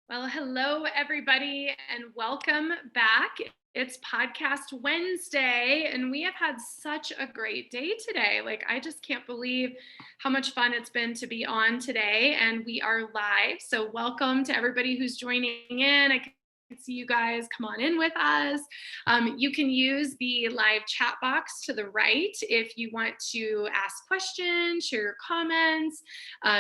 Well, hello, everybody, and welcome back. It's Podcast Wednesday, and we have had such a great day today. I just can't believe how much fun it's been to be on today, and we are live. So, welcome to everybody who's joining in. I can see you guys. Come on in with us. You can use the live chat box to the right if you want to ask questions, share your comments,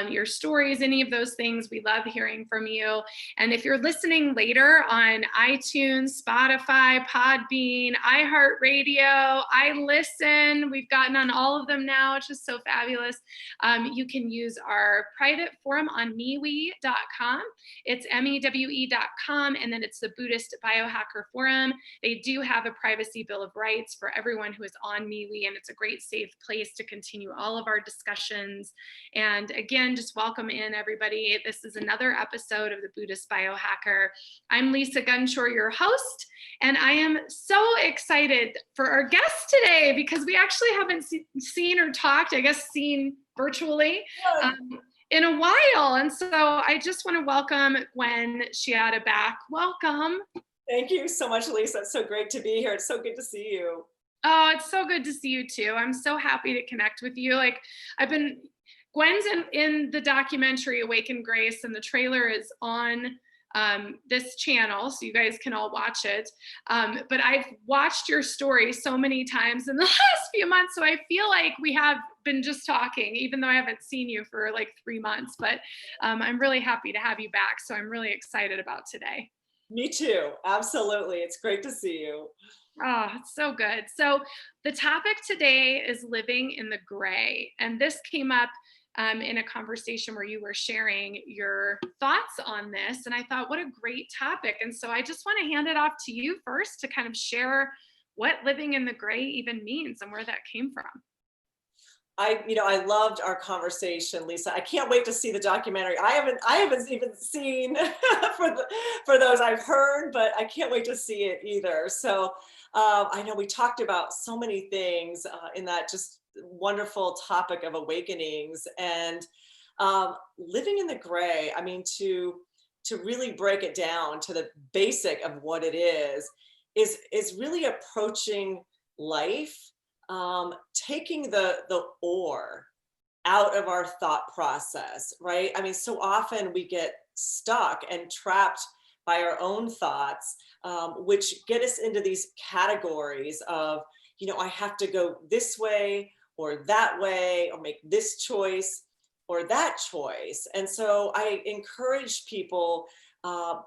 your stories, any of those things. We love hearing from you. And if you're listening later on iTunes, Spotify, Podbean, iHeartRadio, iListen, we've gotten on all of them now, which is so fabulous. You can use our private forum on MeWe.com. It's mewe.com, and then it's the Buddhist Biohacker Forum. They do have a privacy bill of rights for everyone who is on MeWe, and it's a great safe place to continue all of our discussions. And again, just welcome in everybody. This is another episode of the Buddhist Biohacker. I'm Lisa Gunshore, your host, and I am so excited for our guest today because we actually haven't seen or talked, seen virtually, in a while. And so I just want to welcome Gwen Schiada back. Welcome. Thank you so much, Lisa. It's so great to be here. It's so good to see you. Oh, it's so good to see you too. I'm so happy to connect with you. Gwen's in the documentary Awaken Grace, and the trailer is on this channel, so you guys can all watch it. But I've watched your story so many times in the last few months, so I feel like we have been just talking, even though I haven't seen you for like 3 months. But I'm really happy to have you back, so I'm really excited about today. Me too. Absolutely. It's great to see you. Oh, it's so good. So the topic today is living in the gray. And this came up in a conversation where you were sharing your thoughts on this. And I thought, what a great topic. And so I just want to hand it off to you first to kind of share what living in the gray even means and where that came from. I loved our conversation, Lisa. I can't wait to see the documentary. I haven't even seen for those. I've heard, but I can't wait to see it either. So I know we talked about so many things in that just wonderful topic of awakenings and living in the gray. I mean, to really break it down to the basic of what it is really approaching life. Taking the or out of our thought process, right? I mean, so often we get stuck and trapped by our own thoughts, which get us into these categories of, I have to go this way or that way, or make this choice or that choice. And so I encourage people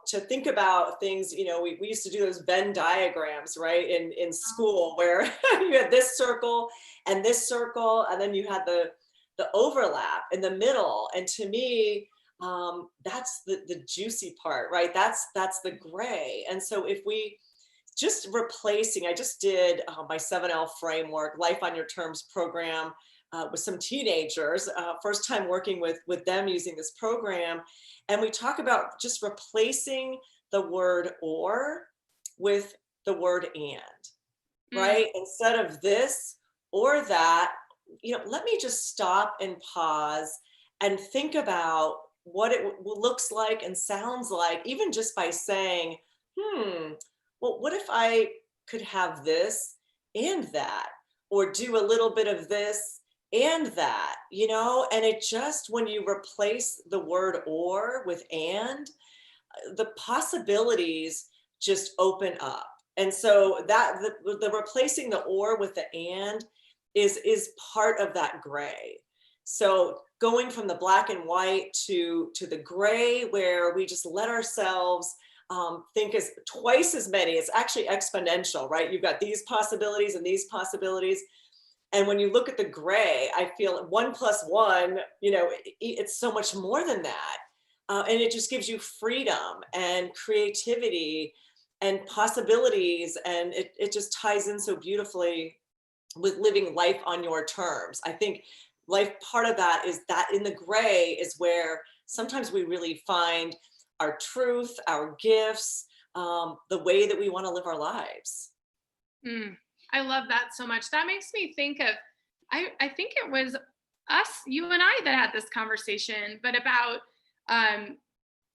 to think about things. We used to do those Venn diagrams, right, in school, where you had this circle, and then you had the overlap in the middle. And to me, that's the juicy part, right? That's the gray. And so if we just replacing, I just did my 7L framework, Life on Your Terms program, with some teenagers, first time working with them using this program. And we talk about just replacing the word or with the word and, right? Instead of this or that, let me just stop and pause and think about what it looks like and sounds like, even just by saying, well, what if I could have this and that, or do a little bit of this and that, and it just, when you replace the word or with and, the possibilities just open up. And so that the replacing the or with the and is part of that gray. So going from the black and white to the gray, where we just let ourselves think as twice as many. It's actually exponential, right? You've got these possibilities and these possibilities. And when you look at the gray, I feel 1 + 1, it's so much more than that. And it just gives you freedom and creativity and possibilities. And it just ties in so beautifully with living life on your terms. I think life, part of that is that in the gray is where sometimes we really find our truth, our gifts, the way that we want to live our lives. I love that so much. That makes me think of, I think it was you and I that had this conversation, but about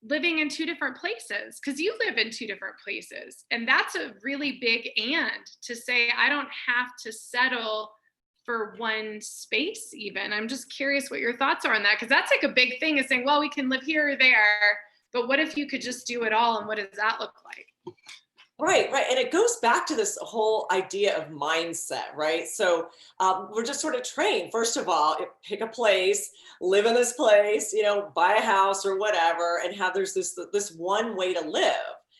living in two different places, because you live in two different places. And that's a really big and to say, I don't have to settle for one space even. I'm just curious what your thoughts are on that, because that's like a big thing, is saying, well, we can live here or there, but what if you could just do it all? And what does that look like? Right, right. And it goes back to this whole idea of mindset, right? So we're just sort of trained, first of all, pick a place, live in this place, you know, buy a house or whatever, and have this one way to live.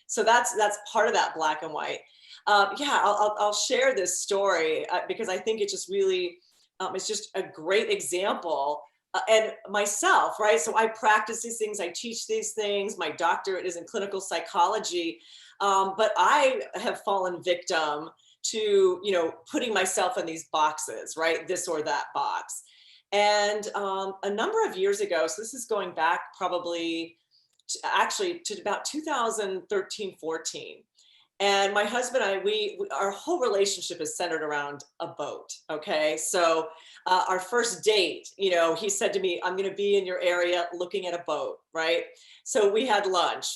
So that's part of that black and white. Yeah, I'll share this story because I think it just really, it's just a great example. And myself, right? So I practice these things, I teach these things. My doctorate is in clinical psychology. But I have fallen victim to, you know, putting myself in these boxes, right? This or that box. And a number of years ago, so this is going back probably to about 2013, 14. And my husband and I, our whole relationship is centered around a boat. Okay. So our first date, you know, he said to me, I'm going to be in your area looking at a boat. Right. So we had lunch.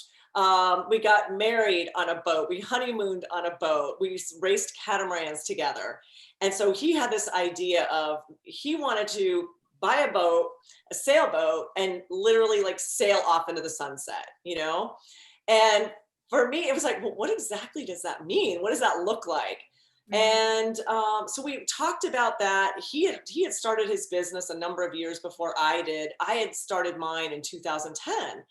We got married on a boat. We honeymooned on a boat. We raced catamarans together. And so he had this idea of, he wanted to buy a boat, a sailboat, and literally like sail off into the sunset, you know? And for me, it was like, well, what exactly does that mean? What does that look like? And so we talked about that. He had started his business a number of years before I did. I had started mine in 2010.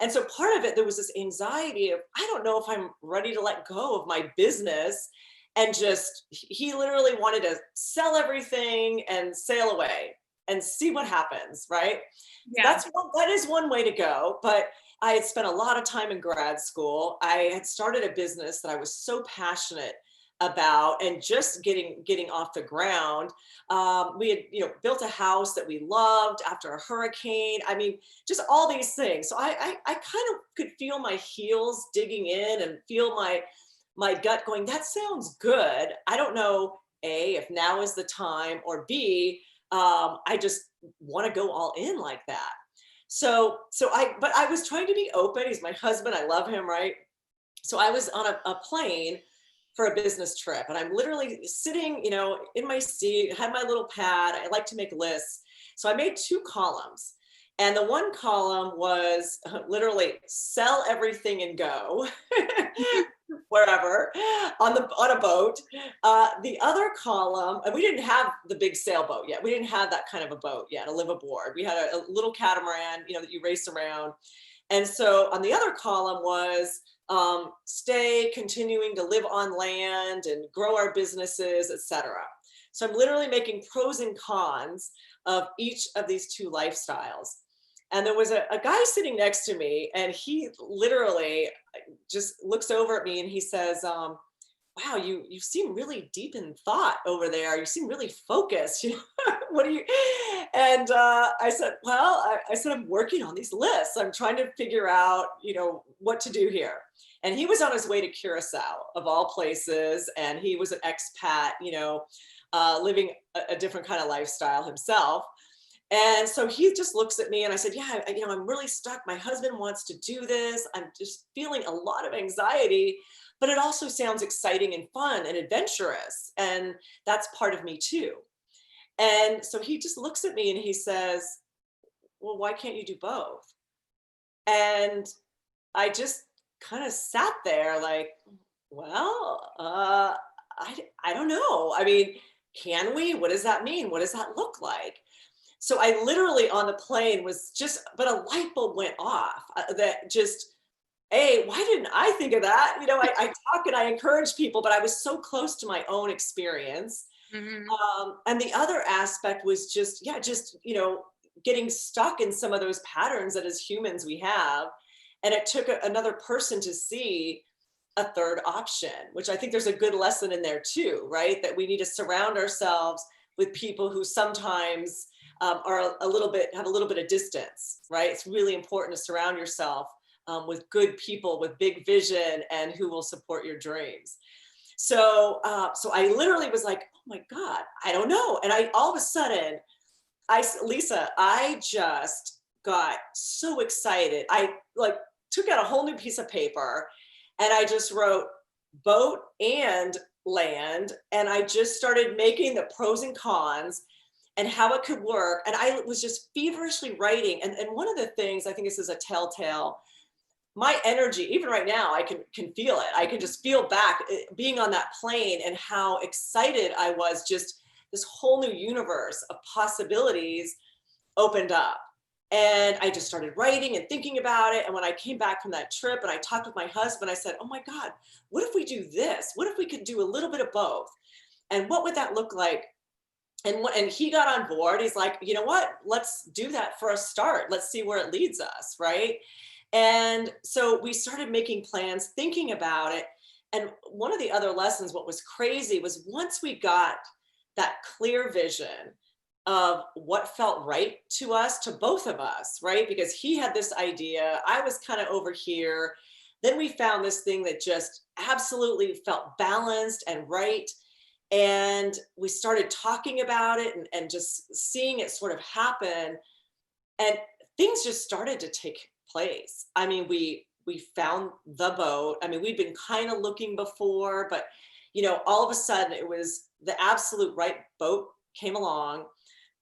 And so part of it, there was this anxiety of, I don't know if I'm ready to let go of my business. And just, he literally wanted to sell everything and sail away and see what happens, right? Yeah. That is one way to go. But I had spent a lot of time in grad school. I had started a business that I was so passionate about and just getting off the ground. We had, you know, built a house that we loved after a hurricane. I mean, just all these things. So I kind of could feel my heels digging in and feel my gut going, that sounds good. I don't know, A, if now is the time, or B, I just want to go all in like that. But I was trying to be open. He's my husband. I love him, right? So I was on a plane for a business trip, and I'm literally sitting, you know, in my seat, had my little pad. I like to make lists. So I made 2 columns. And the one column was literally sell everything and go wherever on a boat. The other column, and we didn't have the big sailboat yet. We didn't have that kind of a boat yet to live aboard. We had a little catamaran, you know, that you race around. And so on the other column was continuing to live on land and grow our businesses, etc. So I'm literally making pros and cons of each of these 2 lifestyles. And there was a guy sitting next to me, and he literally just looks over at me and he says, wow, you seem really deep in thought over there. You seem really focused. You know, what do you? And I said, well, I said, I'm working on these lists. I'm trying to figure out, you know, what to do here. And he was on his way to Curacao, of all places. And he was an expat, you know, living a different kind of lifestyle himself. And so he just looks at me, and I said, yeah, you know, I'm really stuck. My husband wants to do this. I'm just feeling a lot of anxiety, but it also sounds exciting and fun and adventurous. And that's part of me too. And so he just looks at me and he says, well, why can't you do both? And I just kind of sat there like, well, I don't know. I mean, can we? What does that mean? What does that look like? So I literally on the plane was just, but a light bulb went off that just, hey, why didn't I think of that? You know, I talk and I encourage people, but I was so close to my own experience. And the other aspect was just, yeah, just, you know, getting stuck in some of those patterns that as humans we have. And it took another person to see a third option, which I think there's a good lesson in there too, right? That we need to surround ourselves with people who sometimes are have a little bit of distance, right? It's really important to surround yourself with good people with big vision and who will support your dreams. So I literally was like, oh my God, I don't know. And all of a sudden, Lisa, I just got so excited. I like took out a whole new piece of paper and I just wrote boat and land. And I just started making the pros and cons and how it could work. And I was just feverishly writing. And one of the things, I think this is a telltale, my energy, even right now, I can feel it. I can just feel back being on that plane and how excited I was. Just this whole new universe of possibilities opened up. And I just started writing and thinking about it. And when I came back from that trip and I talked with my husband, I said, oh my God, what if we do this? What if we could do a little bit of both? And what would that look like? And he got on board. He's like, you know what? Let's do that for a start. Let's see where it leads us, right? And so we started making plans, thinking about it. And one of the other lessons, what was crazy was once we got that clear vision of what felt right to us, to both of us, right? Because he had this idea, I was kind of over here. Then we found this thing that just absolutely felt balanced and right. And we started talking about it and just seeing it sort of happen. And things just started to take place. I mean, we found the boat. I mean, we'd been kind of looking before, but all of a sudden it was the absolute right boat came along.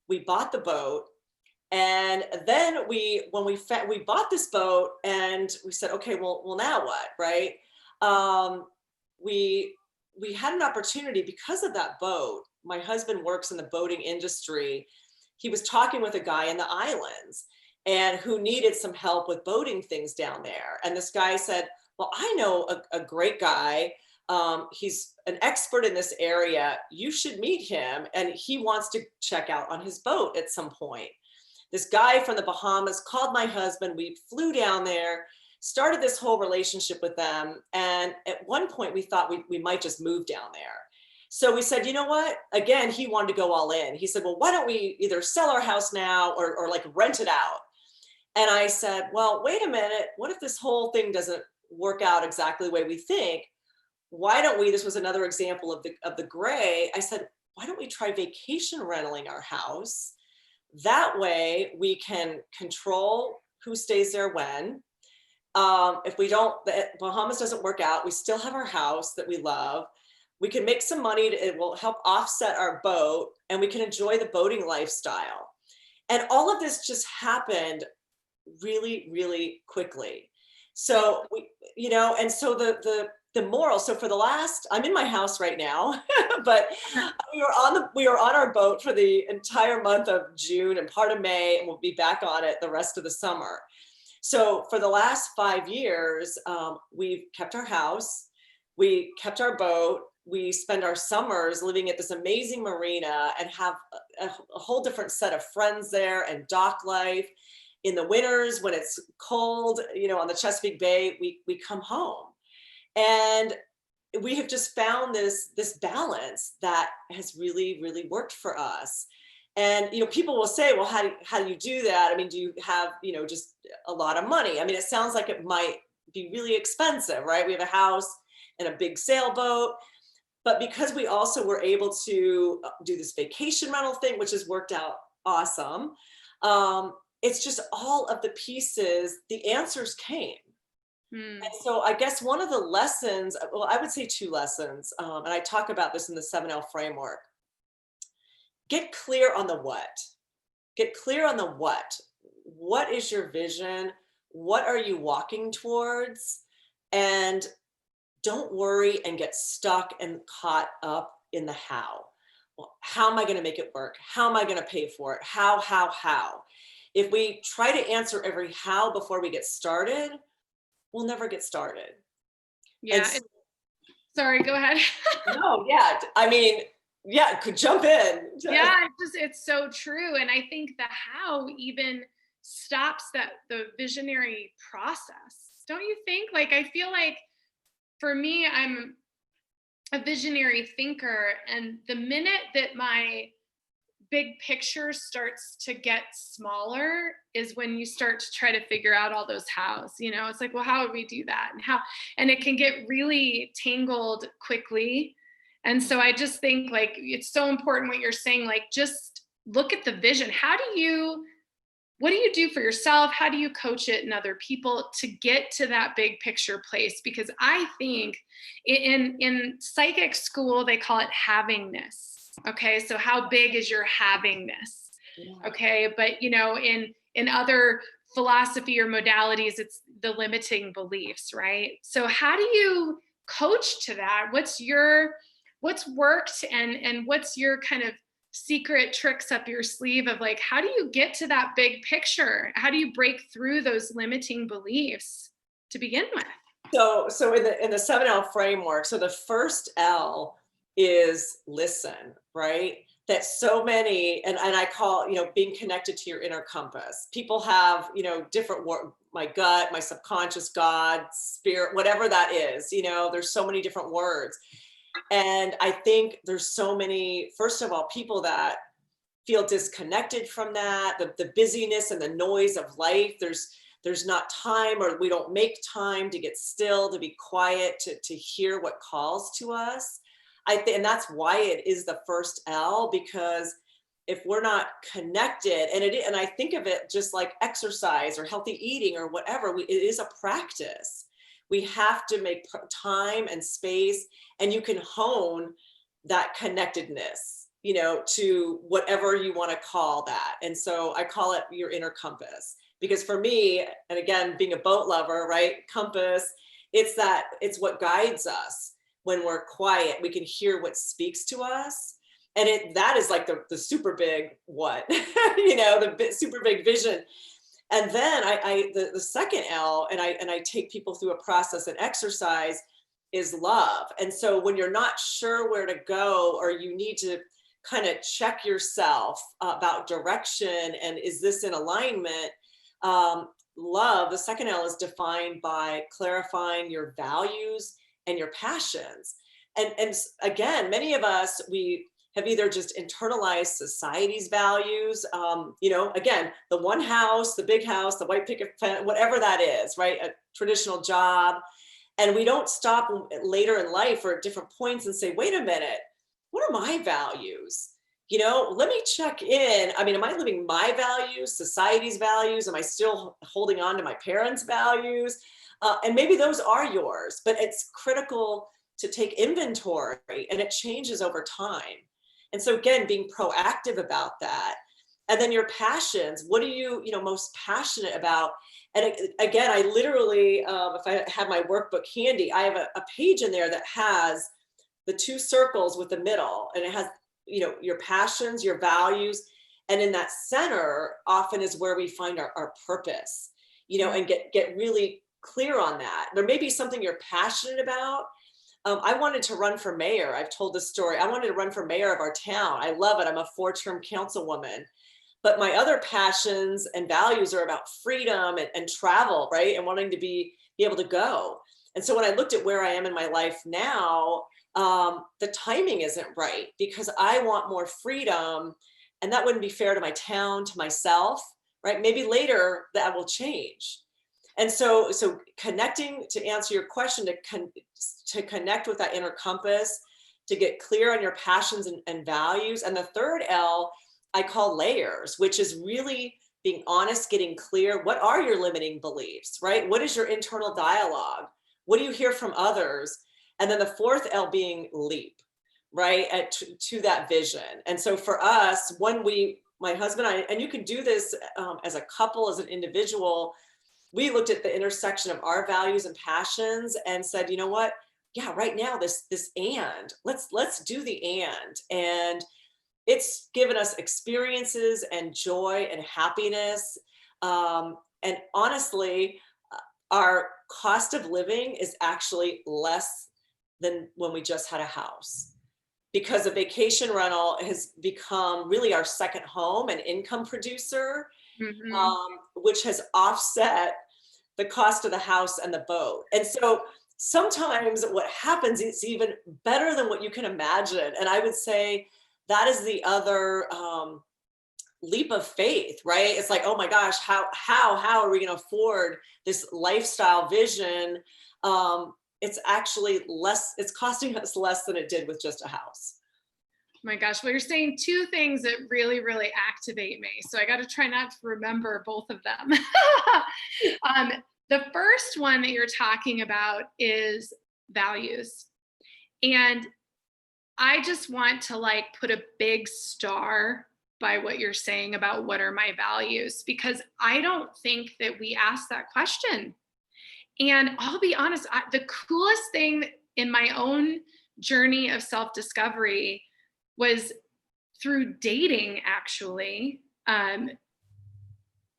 We bought the boat. And then when we bought this boat and we said, okay, well now what, right? We had an opportunity because of that boat. My husband works in the boating industry. He was talking with a guy in the islands and who needed some help with boating things down there. And this guy said, well, I know a great guy. He's an expert in this area. You should meet him. And he wants to check out on his boat at some point. This guy from the Bahamas called my husband. We flew down there, started this whole relationship with them. And at one point we thought we might just move down there. So we said, you know what? Again, he wanted to go all in. He said, well, why don't we either sell our house now or like rent it out? And I said, well, wait a minute. What if this whole thing doesn't work out exactly the way we think? Why don't we, this was another example of the gray. I said, why don't we try vacation rentling our house? That way we can control who stays there when. If the Bahamas doesn't work out, we still have our house that we love. We can make some money. It will help offset our boat and we can enjoy the boating lifestyle. And all of this just happened really, really quickly. So and so the moral, so for the last, I'm in my house right now, but we were on our boat for the entire month of June and part of May, and we'll be back on it the rest of the summer. So for the last 5 years, we've kept our house, we kept our boat, we spend our summers living at this amazing marina and have a whole different set of friends there and dock life. In the winters, when it's cold, on the Chesapeake Bay, we come home. And we have just found this balance that has really, really worked for us. And, people will say, well, how do you do that? I mean, do you have, just a lot of money? I mean, it sounds like it might be really expensive, right? We have a house and a big sailboat, but because we also were able to do this vacation rental thing, which has worked out awesome. It's just all of the pieces, the answers came. And so I guess one of the lessons, well, I would say 2 lessons, and I talk about this in the 7L framework. Get clear on the what. Get clear on the what. What is your vision? What are you walking towards? And don't worry and get stuck and caught up in the how. Well, how am I going to make it work? How am I going to pay for it? How? If we try to answer every how before we get started, we'll never get started. Yeah. Sorry, go ahead. No, yeah. I mean, yeah, could jump in. Yeah, it's so true. And I think the how even stops the visionary process. Don't you think? Like, I feel like for me, I'm a visionary thinker. And the minute that my big picture starts to get smaller is when you start to try to figure out all those hows. It's like, well, how would we do that? And it can get really tangled quickly. And so I just think like it's so important what you're saying, like just look at the vision. How do you what do you do for yourself? How do you coach it in other people to get to that big picture place? Because I think in psychic school, they call it havingness. Okay. So how big is your havingness? Yeah. Okay. But in other philosophy or modalities, it's the limiting beliefs, right? So how do you coach to that? What's worked and what's your kind of secret tricks up your sleeve of like, how do you get to that big picture? How do you break through those limiting beliefs to begin with? So in the 7L framework, so the first L is listen, right? That so many, and I call, being connected to your inner compass. People have, different my gut, my subconscious, God, spirit, whatever that is, there's so many different words. And I think there's so many, first of all, people that feel disconnected from that, the busyness and the noise of life. There's not time, or we don't make time to get still, to be quiet, to hear what calls to us. And that's why it is the first L, because if we're not connected, and I think of it just like exercise or healthy eating or whatever, it is a practice. We have to make time and space, and you can hone that connectedness, to whatever you want to call that. And so I call it your inner compass, because for me, and again, being a boat lover, right? Compass, it's what guides us. When we're quiet, we can hear what speaks to us. And that is like the super big what, the super big vision. And then the second L, and I take people through a process and exercise, is love. And so when you're not sure where to go, or you need to kind of check yourself about direction, and is this in alignment? Love, the second L, is defined by clarifying your values and your passions. And again, many of us, we have either just internalized society's values, again, the one house, the big house, the white picket fence, whatever that is, right? A traditional job. And we don't stop later in life or at different points and say, wait a minute, what are my values? Let me check in. I mean, am I living my values, society's values? Am I still holding on to my parents' values? And maybe those are yours, but it's critical to take inventory, and it changes over time. And so again, being proactive about that. And then your passions, what are you, most passionate about? And again, I literally, if I have my workbook handy, I have a page in there that has the two circles with the middle, and it has, your passions, your values. And in that center often is where we find our purpose, and get really clear on that. There may be something you're passionate about. I wanted to run for mayor. I've told this story. I wanted to run for mayor of our town. I love it. I'm a 4-term councilwoman. But my other passions and values are about freedom and travel, right? And wanting to be able to go. And so when I looked at where I am in my life now, the timing isn't right, because I want more freedom, and that wouldn't be fair to my town, to myself, right? Maybe later that will change. And so connecting, to answer your question, to connect with that inner compass, to get clear on your passions and values. And the third L, I call layers, which is really being honest, getting clear. What are your limiting beliefs, right? What is your internal dialogue? What do you hear from others? And then the fourth L being leap, right? To that vision. And so for us, when my husband and I, and you can do this as a couple, as an individual, we looked at the intersection of our values and passions and said, you know what? Yeah, right now, this and let's do the and it's given us experiences and joy and happiness. And honestly, our cost of living is actually less than when we just had a house, because a vacation rental has become really our second home and income producer. Which has offset the cost of the house and the boat. And so sometimes what happens is even better than what you can imagine. And I would say that is the other leap of faith, right? It's like, oh my gosh, how are we going to afford this lifestyle vision? It's actually less, it's costing us less than it did with just a house. My gosh, well, you're saying two things that really, really activate me. So I got to try not to remember both of them. um, the first one that you're talking about is values. And I just want to like put a big star by what you're saying about what are my values, because I don't think that we ask that question. And I'll be honest, the coolest thing in my own journey of self-discovery was through dating, actually,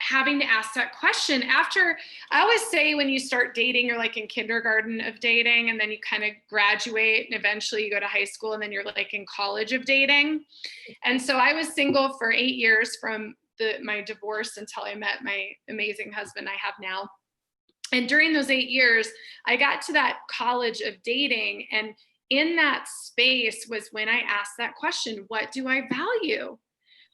having to ask that question after. I always say when you start dating, you're like in kindergarten of dating, and then you kind of graduate and eventually you go to high school, and then you're like in college of dating. And so I was single for 8 years from my divorce until I met my amazing husband I have now. And during those 8 years, I got to that college of dating. And in that space was when I asked that question, what do I value?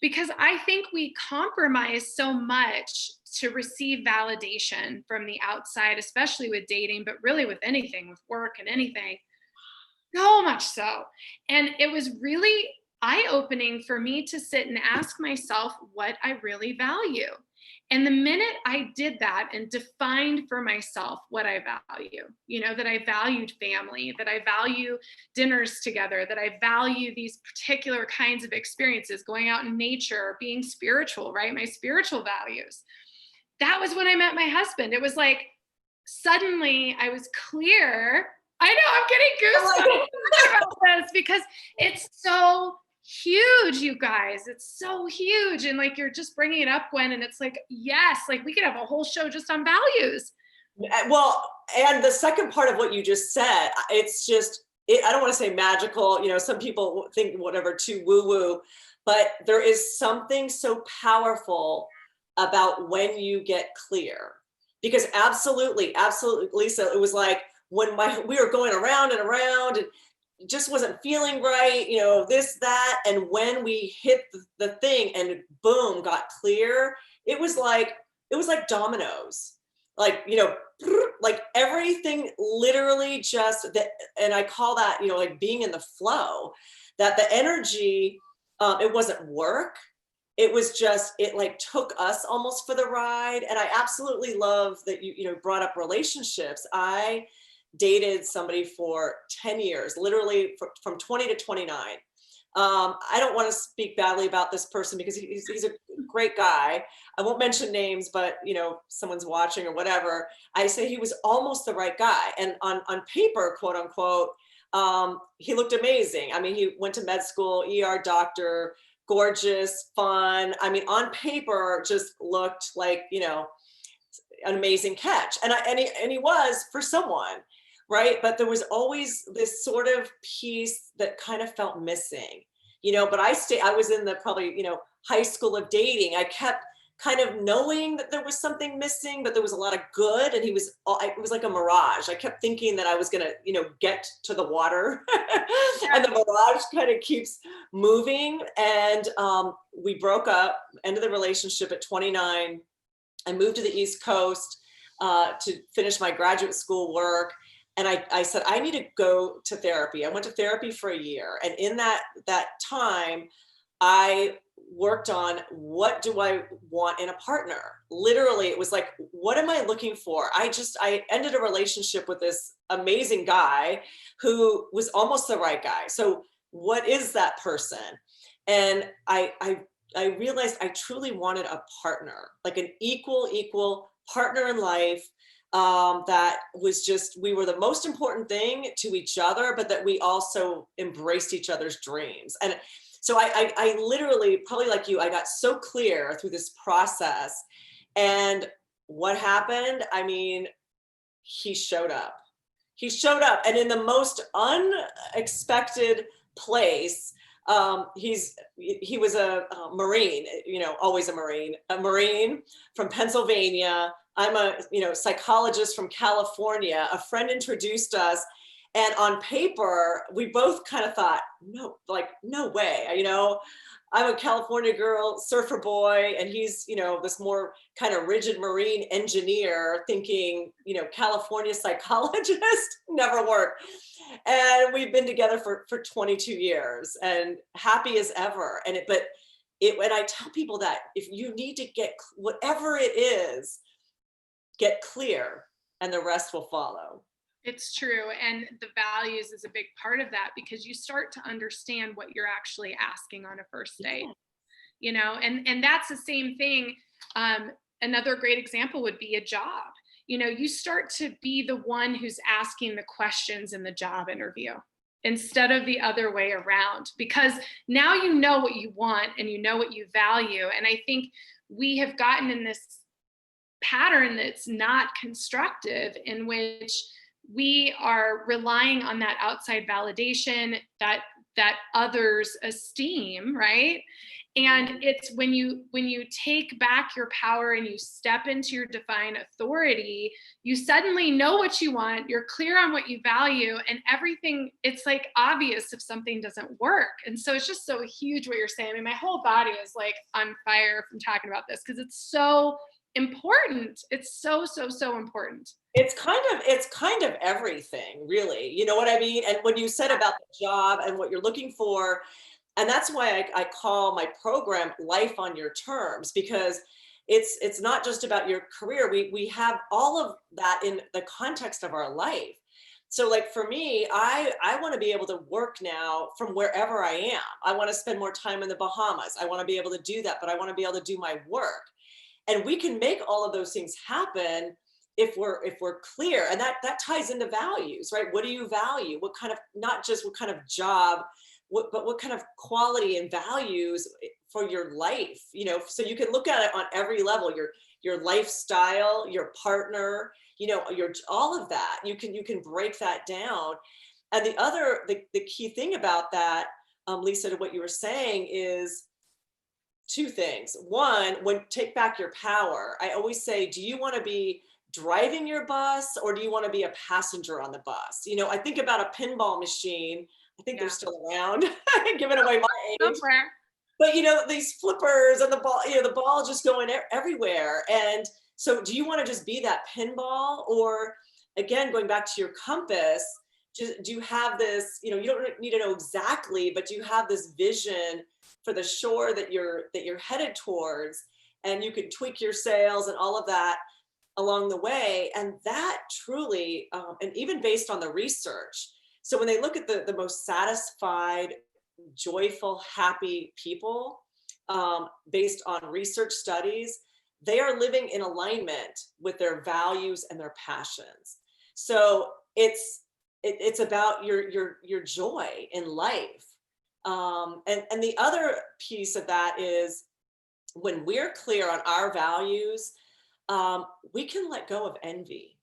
Because I think we compromise so much to receive validation from the outside, especially with dating, but really with anything, with work and anything, so much so. And it was really eye-opening for me to sit and ask myself what I really value. And the minute I did that and defined for myself what I value, that I valued family, that I value dinners together, that I value these particular kinds of experiences, going out in nature, being spiritual, right? My spiritual values. That was when I met my husband. It was like, suddenly I was clear. I know, I'm getting goosebumps about this because it's so huge, you guys. It's so huge. And like, you're just bringing it up, Gwen, and it's like, yes, like we could have a whole show just on values. Well, and the second part of what you just said, it's just, I don't want to say magical, some people think whatever, too woo-woo, but there is something so powerful about when you get clear. Because absolutely, Lisa, it was like when we were going around and around and just wasn't feeling right, this, that. And when we hit the thing and boom, got clear, it was like dominoes, like, like everything literally just that. And I call that, like being in the flow, that the energy, it wasn't work. It was just, it like took us almost for the ride. And I absolutely love that you brought up relationships. I dated somebody for 10 years, literally from 20 to 29. I don't want to speak badly about this person because he's a great guy. I won't mention names, but someone's watching or whatever. I say he was almost the right guy. And on paper, quote unquote, he looked amazing. I mean, he went to med school, ER doctor, gorgeous, fun. I mean, on paper, just looked like, an amazing catch. And he was for someone. Right. But there was always this sort of piece that kind of felt missing, but I was in the probably, high school of dating. I kept kind of knowing that there was something missing, but there was a lot of good. And it was like a mirage. I kept thinking that I was going to, get to the water and the mirage kind of keeps moving. And we broke up, ended the relationship at 29. I moved to the East Coast to finish my graduate school work. And I said, I need to go to therapy. I went to therapy for a year. And in that time, I worked on what do I want in a partner? Literally, it was like, what am I looking for? I ended a relationship with this amazing guy who was almost the right guy. So what is that person? And I realized I truly wanted a partner, like an equal partner in life. That was just, we were the most important thing to each other, but that we also embraced each other's dreams. And so I literally, probably like you, I got so clear through this process. And what happened? I mean, he showed up. And in the most unexpected place. He was a Marine, always a Marine from Pennsylvania. I'm a, psychologist from California. A friend introduced us, and on paper, we both kind of thought, no way, I'm a California girl, surfer boy, and he's, this more kind of rigid marine engineer thinking, California psychologist never worked. And we've been together for 22 years and happy as ever. When I tell people that if you need to get whatever it is, get clear and the rest will follow. It's true. And the values is a big part of that, because you start to understand what you're actually asking on a first date, and that's the same thing. Another great example would be a job. You start to be the one who's asking the questions in the job interview instead of the other way around, because now you know what you want and you know what you value. And I think we have gotten in this pattern that's not constructive, in which we are relying on that outside validation, that others esteem, right? And it's when you take back your power and you step into your divine authority, you suddenly know what you want, you're clear on what you value, and everything, it's like obvious if something doesn't work. And so it's just so huge what you're saying. I mean, my whole body is like on fire from talking about this, because it's so important. It's so, so, so important. It's kind of everything, really. You know what I mean? And when you said about the job and what you're looking for, and that's why I call my program Life on Your Terms, because it's not just about your career. We have all of that in the context of our life. So like for me, I want to be able to work now from wherever I am. I want to spend more time in the Bahamas. I want to be able to do that, but I want to be able to do my work. And we can make all of those things happen if we're clear. And that ties into values, right? What do you value? What kind of, not just what kind of job, but what kind of quality and values for your life, so you can look at it on every level, your lifestyle, your partner, your, all of that, you can break that down. And the key thing about that, Lisa, to what you were saying, is two things. One, take back your power. I always say, do you want to be driving your bus, or do you want to be a passenger on the bus? I think about a pinball machine. I think they're still around, giving away my age. But these flippers and the ball, the ball just going everywhere. And so do you want to just be that pinball? Or again, going back to your compass, do you have this, you don't need to know exactly, but do you have this vision for the shore that you're headed towards, and you can tweak your sails and all of that along the way? And that truly, and even based on the research, so when they look at the most satisfied, joyful, happy people, based on research studies, they are living in alignment with their values and their passions. So it's about your joy in life. And the other piece of that is, when we're clear on our values, we can let go of envy,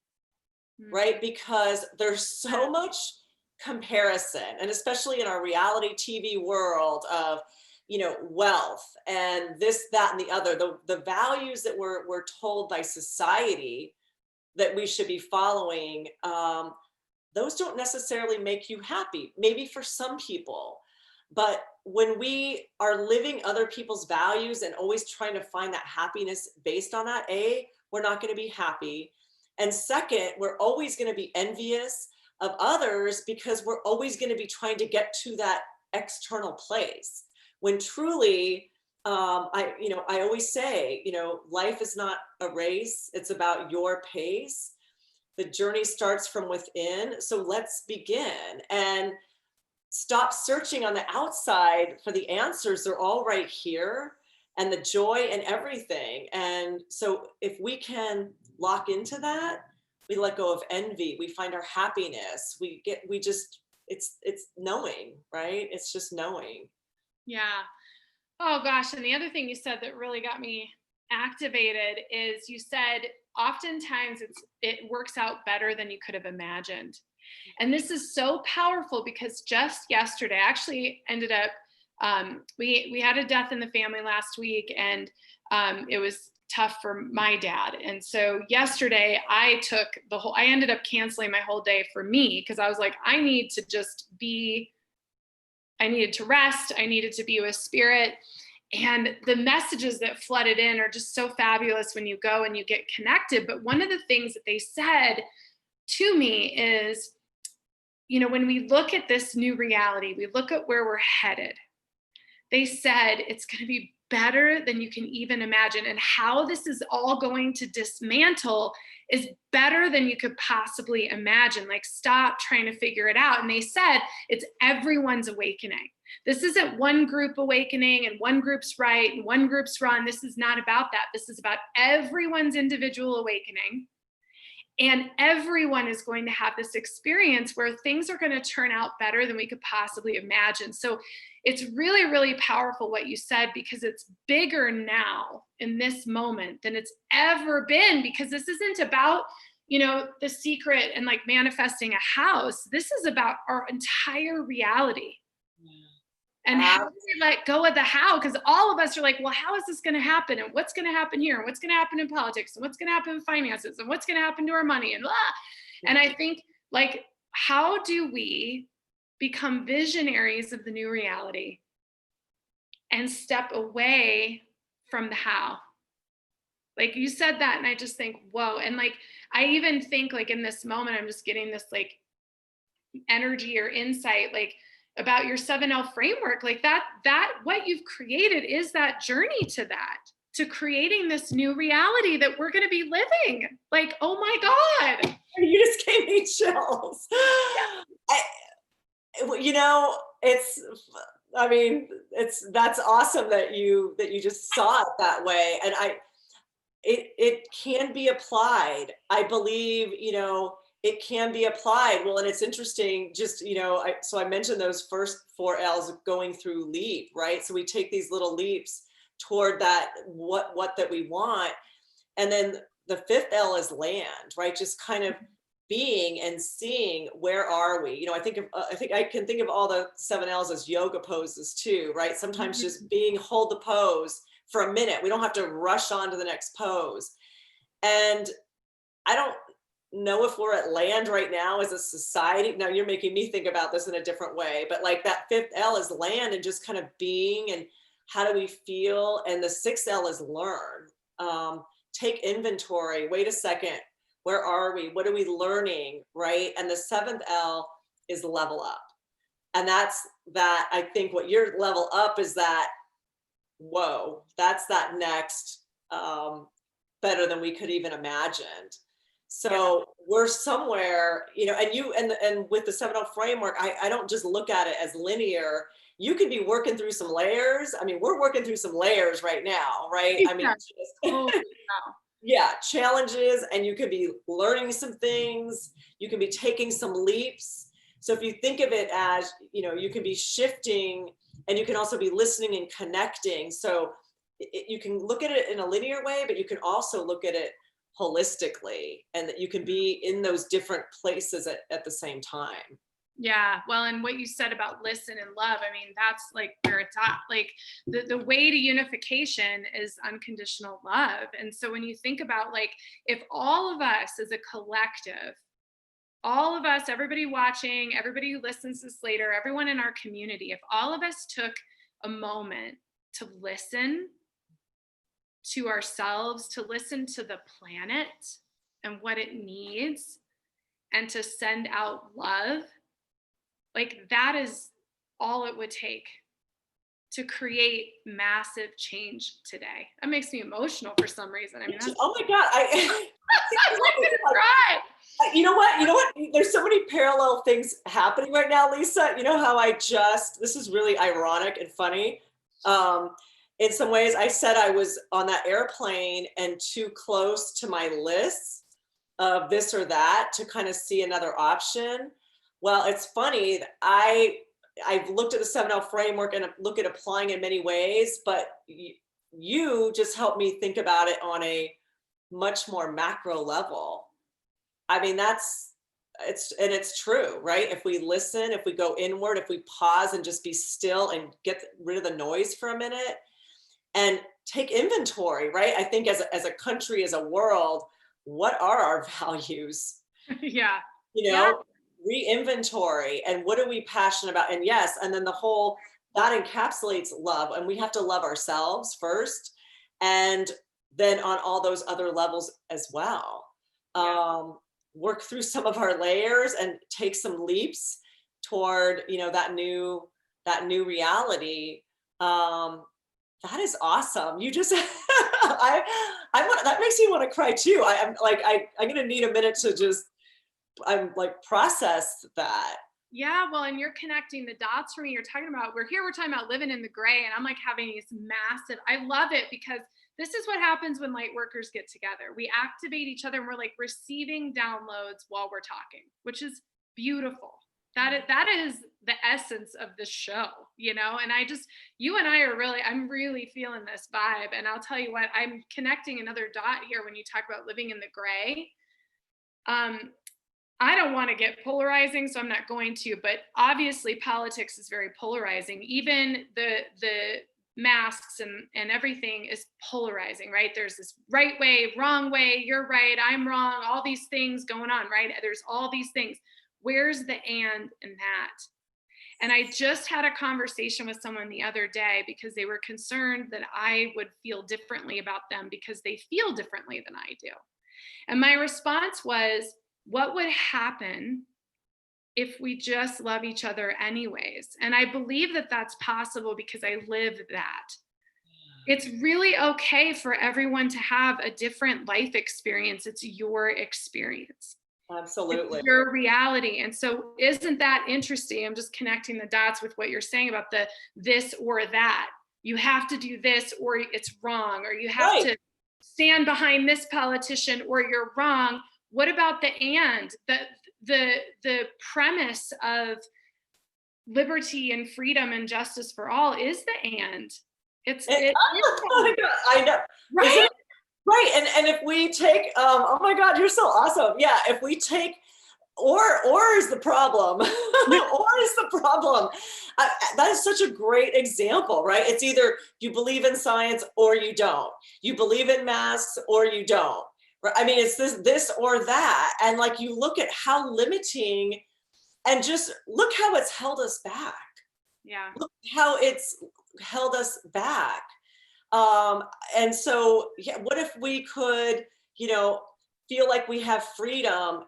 right? Because there's so much comparison, and especially in our reality TV world of, wealth and this, that, and the other, the values that we're told by society that we should be following, those don't necessarily make you happy, maybe for some people. But when we are living other people's values and always trying to find that happiness based on that, we're not going to be happy. And second, we're always going to be envious of others, because we're always going to be trying to get to that external place, when truly, I always say, life is not a race. It's about your pace. The journey starts from within. So let's begin and stop searching on the outside for the answers. They're all right here, and the joy and everything. And so if we can lock into that, we let go of envy, we find our happiness, it's knowing, right? It's just knowing. Yeah. Oh gosh. And the other thing you said that really got me activated is, you said oftentimes it works out better than you could have imagined. And this is so powerful, because just yesterday, I actually ended up, we had a death in the family last week, and it was tough for my dad. And so yesterday I ended up canceling my whole day for me, because I was like, I need to just be I needed to rest. I needed to be with spirit. And the messages that flooded in are just so fabulous when you go and you get connected. But one of the things that they said to me is, when we look at this new reality, we look at where we're headed. They said it's going to be better than you can even imagine. And how this is all going to dismantle is better than you could possibly imagine. Like, stop trying to figure it out. And they said it's everyone's awakening. This isn't one group awakening and one group's right and one group's wrong. This is not about that. This is about everyone's individual awakening. And everyone is going to have this experience where things are going to turn out better than we could possibly imagine. So it's really, really powerful what you said, because it's bigger now in this moment than it's ever been, because this isn't about, The Secret and like manifesting a house. This is about our entire reality. And how do we let go of the how? Because all of us are like, well, how is this going to happen? And what's going to happen here? And what's going to happen in politics? And what's going to happen in finances? And what's going to happen to our money? And blah. And I think, like, how do we become visionaries of the new reality and step away from the how? Like, you said that, and I just think, whoa. And like, I even think, like, in this moment, I'm just getting this like energy or insight, like, about your 7L framework, like that what you've created is that journey to creating this new reality that we're going to be living. Like, oh my God. You just gave me chills. That's awesome that you just saw it that way. And it can be applied. I believe, it can be applied. Well, and it's interesting, just, so I mentioned those first 4 L's going through leap, right? So we take these little leaps toward that, what that we want. And then the 5th L is land, right? Just kind of being and seeing, where are we? I think I can think of all the 7 L's as yoga poses too, right? Sometimes just hold the pose for a minute. We don't have to rush on to the next pose. And I don't know if we're at land right now as a society. Now you're making me think about this in a different way, but like that 5th L is land and just kind of being, and how do we feel? And the 6th L is learn. Take inventory. Wait a second. Where are we? What are we learning? Right. And the 7th L is level up. And that's that. I think what your level up is that, whoa, that's that next, better than we could even imagined. So we're somewhere, and with the 7L framework, I don't just look at it as linear. You could be working through some layers. I mean, we're working through some layers right now, right? I mean, challenges, and you could be learning some things. You can be taking some leaps. So if you think of it as, you can be shifting, and you can also be listening and connecting. So you can look at it in a linear way, but you can also look at it holistically, and that you can be in those different places at the same time. Yeah. Well, and what you said about listen and love, I mean, that's like where it's at. Like the way to unification is unconditional love. And so when you think about, like, if all of us as a collective, all of us, everybody watching, everybody who listens to this later, everyone in our community, if all of us took a moment to listen to ourselves, to listen to the planet and what it needs, and to send out love, like, that is all it would take to create massive change today. That makes me emotional for some reason. I mean, oh my God. I'm gonna cry. You know what? There's so many parallel things happening right now, Lisa. You know how this is really ironic and funny. In some ways, I said I was on that airplane and too close to my list of this or that to kind of see another option. Well, it's funny. I've looked at the 7L framework and look at applying in many ways, but you just helped me think about it on a much more macro level. I mean, it's true, right? If we listen, if we go inward, if we pause and just be still and get rid of the noise for a minute and take inventory, right? I think as a country, as a world, what are our values? Yeah. re-inventory, and what are we passionate about? And yes, and then that encapsulates love, and we have to love ourselves first, and then on all those other levels as well. Yeah. Work through some of our layers and take some leaps toward, that new reality. That is awesome. You just, that makes me want to cry too. I'm going to need a minute to just, I'm like, process that. Yeah, well, and you're connecting the dots for me. We're talking about living in the gray, and I'm like having these massive, I love it because this is what happens when light workers get together. We activate each other and we're like receiving downloads while we're talking, which is beautiful. That is the essence of the show, and you and I are I'm really feeling this vibe. And I'll tell you what, I'm connecting another dot here when you talk about living in the gray. I don't want to get polarizing, so I'm not going to, but obviously politics is very polarizing. Even the masks and everything is polarizing, right? There's this right way, wrong way, you're right, I'm wrong, all these things going on, right? There's all these things. Where's the and in that? And I just had a conversation with someone the other day because they were concerned that I would feel differently about them because they feel differently than I do. And my response was, what would happen if we just love each other anyways? And I believe that that's possible because I live that. It's really okay for everyone to have a different life experience. It's your experience. Absolutely. It's your reality. And so isn't that interesting? I'm just connecting the dots with what you're saying about the this or that. You have to do this or it's wrong, or you have Right. to stand behind this politician or you're wrong. What about the and? The premise of liberty and freedom and justice for all is the and. Oh my God, I know. Right? Right. And if we take, oh my God, you're so awesome. Yeah. If we take, or is the problem, or is the problem. That is such a great example, right? It's either you believe in science or you don't. You believe in masks or you don't. Right? I mean, it's this or that. And like, you look at how limiting, and just look how it's held us back. Yeah. Look how it's held us back. And so, yeah, what if we could, feel like we have freedom,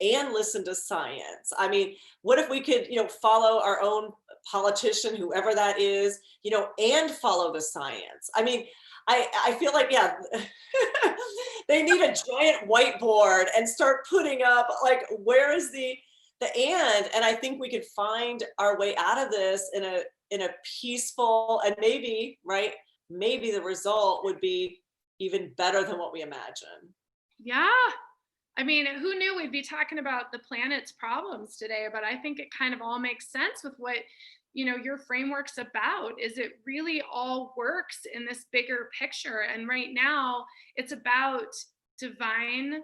and listen to science? I mean, what if we could, follow our own politician, whoever that is, and follow the science? I mean, I feel like, yeah, they need a giant whiteboard and start putting up, like, where is the and I think we could find our way out of this in a peaceful, and maybe, right, maybe the result would be even better than what we imagine. Yeah. I mean, who knew we'd be talking about the planet's problems today? But I think it kind of all makes sense with what, your framework's about, is it really all works in this bigger picture. And right now it's about divine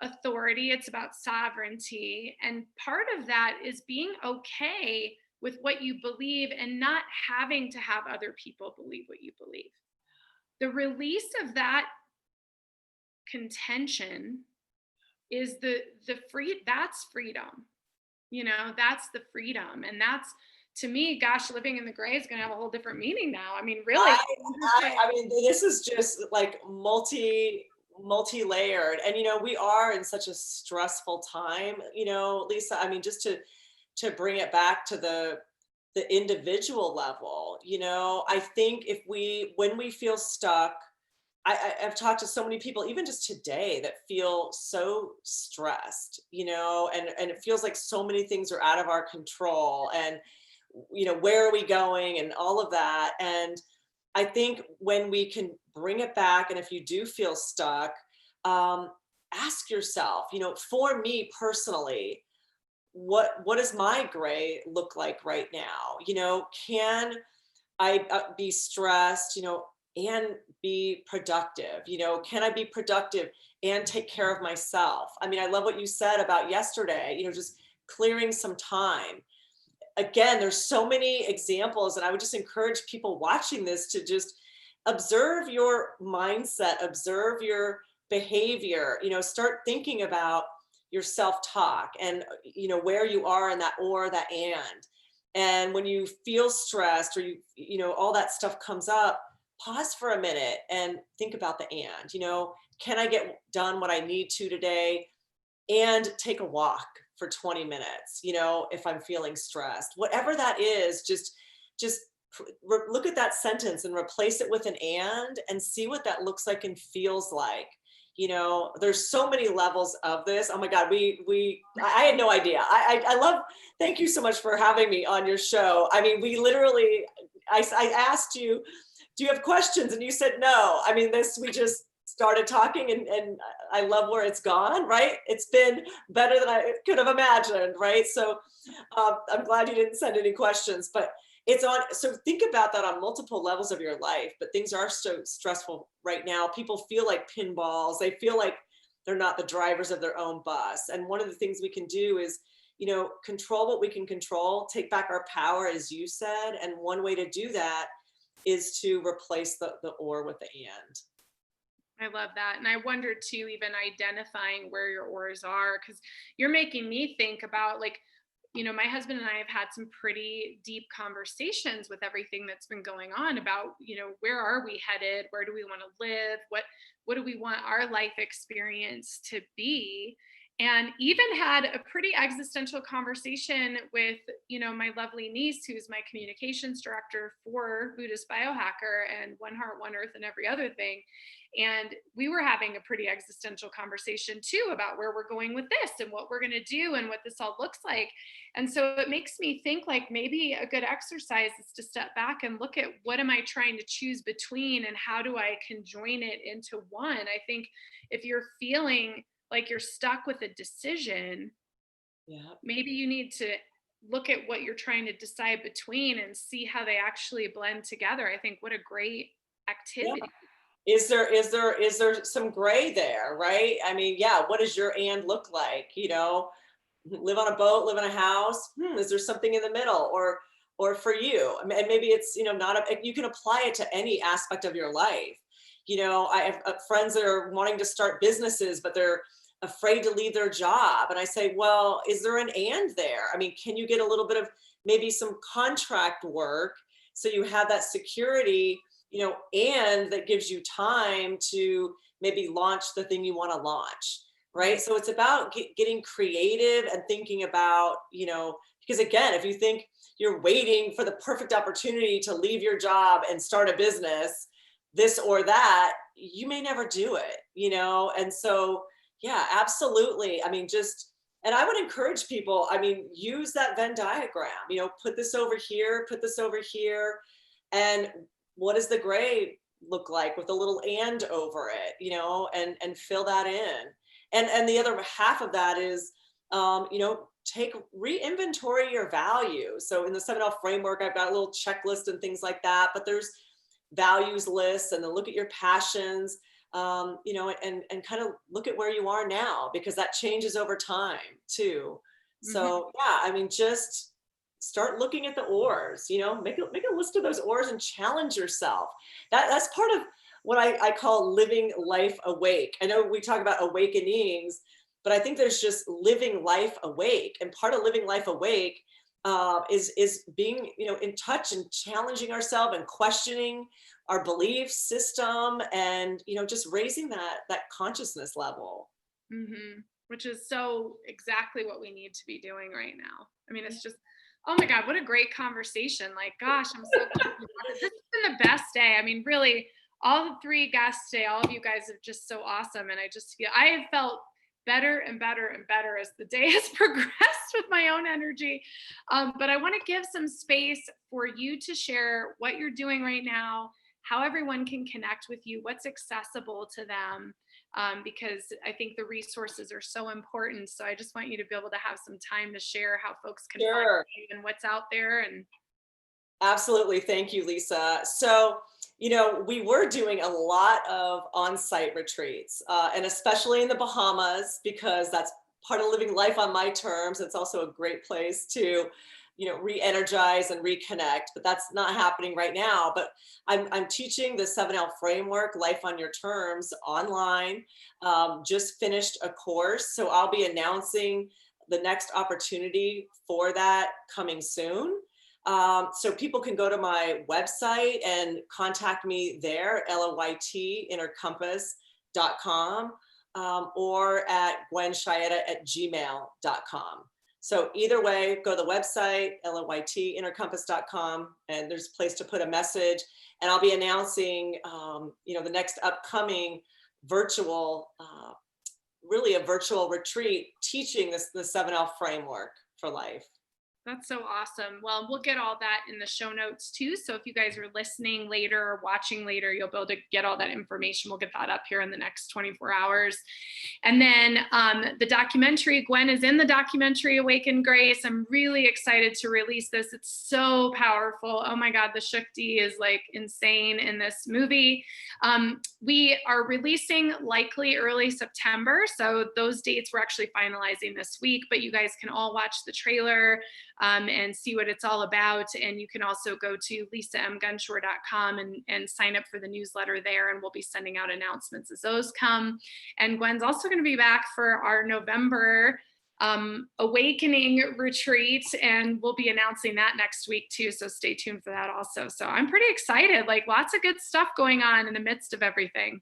authority. It's about sovereignty. And part of that is being okay with what you believe and not having to have other people believe what you believe. The release of that contention is that's freedom. That's the freedom. And that's, to me, gosh, living in the gray is going to have a whole different meaning now. I mean, really. I mean, this is just like multi-layered, and we are in such a stressful time, Lisa. I mean, just to bring it back to the individual level, I think when we feel stuck, I've talked to so many people, even just today, that feel so stressed, and it feels like so many things are out of our control, and where are we going, and all of that. And I think when we can bring it back, and if you do feel stuck, ask yourself, for me personally, what does my gray look like right now? Can I be stressed, and be productive? Can I be productive and take care of myself? I mean, I love what you said about yesterday, just clearing some time. Again, there's so many examples, and I would just encourage people watching this to just observe your mindset, observe your behavior, start thinking about, your self-talk and, where you are in that or that and when you feel stressed or all that stuff comes up, pause for a minute and think about the can I get done what I need to today and take a walk for 20 minutes, if I'm feeling stressed, whatever that is, just look at that sentence and replace it with an and see what that looks like and feels like. There's so many levels of this. Oh my God, I had no idea. I love, thank you so much for having me on your show. I mean, we literally, I asked you, do you have questions? And you said no. I mean, we just started talking and I love where it's gone, right? It's been better than I could have imagined, right? So I'm glad you didn't send any questions, but so think about that on multiple levels of your life, but things are so stressful right now. People feel like pinballs. They feel like they're not the drivers of their own bus. And one of the things we can do is, control what we can control, take back our power, as you said. And one way to do that is to replace the or with the and. I love that. And I wonder too, even identifying where your oars are, because you're making me think about my husband and I have had some pretty deep conversations with everything that's been going on about, where are we headed? Where do we want to live? What do we want our life experience to be? And even had a pretty existential conversation with, my lovely niece, who's my communications director for Buddhist Biohacker and One Heart, One Earth, and every other thing. And we were having a pretty existential conversation too about where we're going with this and what we're going to do and what this all looks like. And so it makes me think maybe a good exercise is to step back and look at what am I trying to choose between and how do I conjoin it into one. I think if you're feeling like you're stuck with a decision, maybe you need to look at what you're trying to decide between and see how they actually blend together. I think what a great activity. Yeah. Is there some gray there, right? I mean, what does your and look like? Live on a boat, live in a house. Is there something in the middle, or for you? And maybe it's you can apply it to any aspect of your life. I have friends that are wanting to start businesses, but they're afraid to leave their job. And I say, well, is there an and there? I mean, can you get a little bit of maybe some contract work so you have that security? And that gives you time to maybe launch the thing you want to launch, right? So it's about getting creative and thinking about, because again, if you think you're waiting for the perfect opportunity to leave your job and start a business, this or that, you may never do it, And so, absolutely. I mean, and I would encourage people, use that Venn diagram, put this over here, put this over here. And what does the gray look like with a little and over it, and fill that in. And the other half of that is, re-inventory your value. So in the 7L framework, I've got a little checklist and things like that, but there's values lists and then look at your passions, and kind of look at where you are now, because that changes over time too. So just start looking at the oars, make a list of those oars and challenge yourself. That's part of what I call living life awake. I know we talk about awakenings, but I think there's just living life awake. And part of living life awake is being, in touch and challenging ourselves and questioning our belief system and, just raising that consciousness level. Mm-hmm. Which is so exactly what we need to be doing right now. I mean, it's just, oh my God, what a great conversation. Gosh, I'm so glad we got it. This has been the best day. I mean, really, all the three guests today, all of you guys are just so awesome. And I have felt better and better and better as the day has progressed with my own energy. But I want to give some space for you to share what you're doing right now, how everyone can connect with you, what's accessible to them. Because I think the resources are so important. So I just want you to be able to have some time to share how folks can find you and what's out there. And absolutely. Thank you, Lisa. So, we were doing a lot of on-site retreats, and especially in the Bahamas, because that's part of living life on my terms. It's also a great place to re-energize and reconnect, but that's not happening right now. But I'm teaching the 7L framework, Life on Your Terms, online. Just finished a course, so I'll be announcing the next opportunity for that coming soon. So people can go to my website and contact me there, LOYT@compass.com, or at gwenschiada@gmail.com. So either way, go to the website, LOYT@compass.com, and there's a place to put a message. And I'll be announcing, the next upcoming virtual, really a virtual retreat teaching the 7L framework for life. That's so awesome. Well, we'll get all that in the show notes too. So if you guys are listening later or watching later, you'll be able to get all that information. We'll get that up here in the next 24 hours. And then the documentary, Gwen is in the documentary Awaken Grace. I'm really excited to release this. It's so powerful. Oh my God, the Shakti is like insane in this movie. We are releasing likely early September. So those dates we're actually finalizing this week, but you guys can all watch the trailer and see what it's all about. And you can also go to lisamgunshore.com and sign up for the newsletter there. And we'll be sending out announcements as those come. And Gwen's also going to be back for our November Awakening retreat. And we'll be announcing that next week too. So stay tuned for that also. So I'm pretty excited, like lots of good stuff going on in the midst of everything.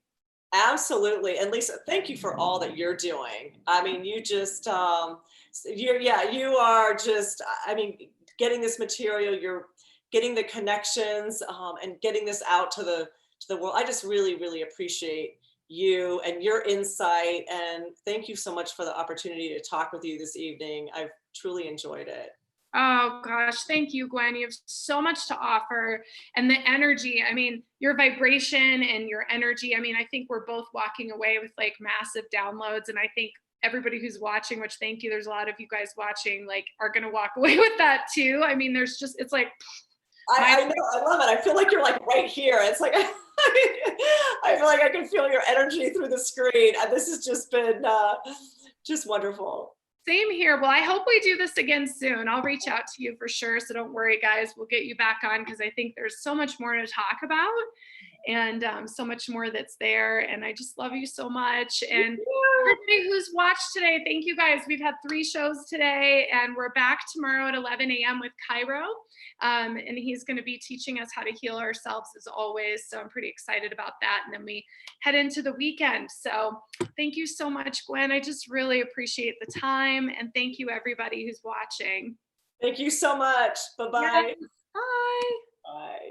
Absolutely. And Lisa, thank you for all that you're doing. I mean, you just, you are just, I mean, getting this material, you're getting the connections, and getting this out to the world. I just really, really appreciate you and your insight. And thank you so much for the opportunity to talk with you this evening. I've truly enjoyed it. Oh gosh, thank you, Gwen. You have so much to offer. And the energy, I mean, your vibration and your energy, I mean, I think we're both walking away with like massive downloads. And I think everybody who's watching, which thank you, there's a lot of you guys watching, like are going to walk away with that too. I mean, there's just, it's like, I know, I love it. I feel like you're like right here. It's like, I feel like I can feel your energy through the screen. And this has just been just wonderful. Same here. Well, I hope we do this again soon. I'll reach out to you for sure. So don't worry, guys. We'll get you back on because I think there's so much more to talk about and so much more that's there. And I just love you so much. And everybody who's watched today, thank you guys. We've had 3 shows today and we're back tomorrow at 11 a.m. with Cairo. And he's going to be teaching us how to heal ourselves as always. So I'm pretty excited about that. And then we head into the weekend. So thank you so much, Gwen. I just really appreciate the time. And thank you, everybody who's watching. Thank you so much. Bye-bye. Yes. Bye. Bye.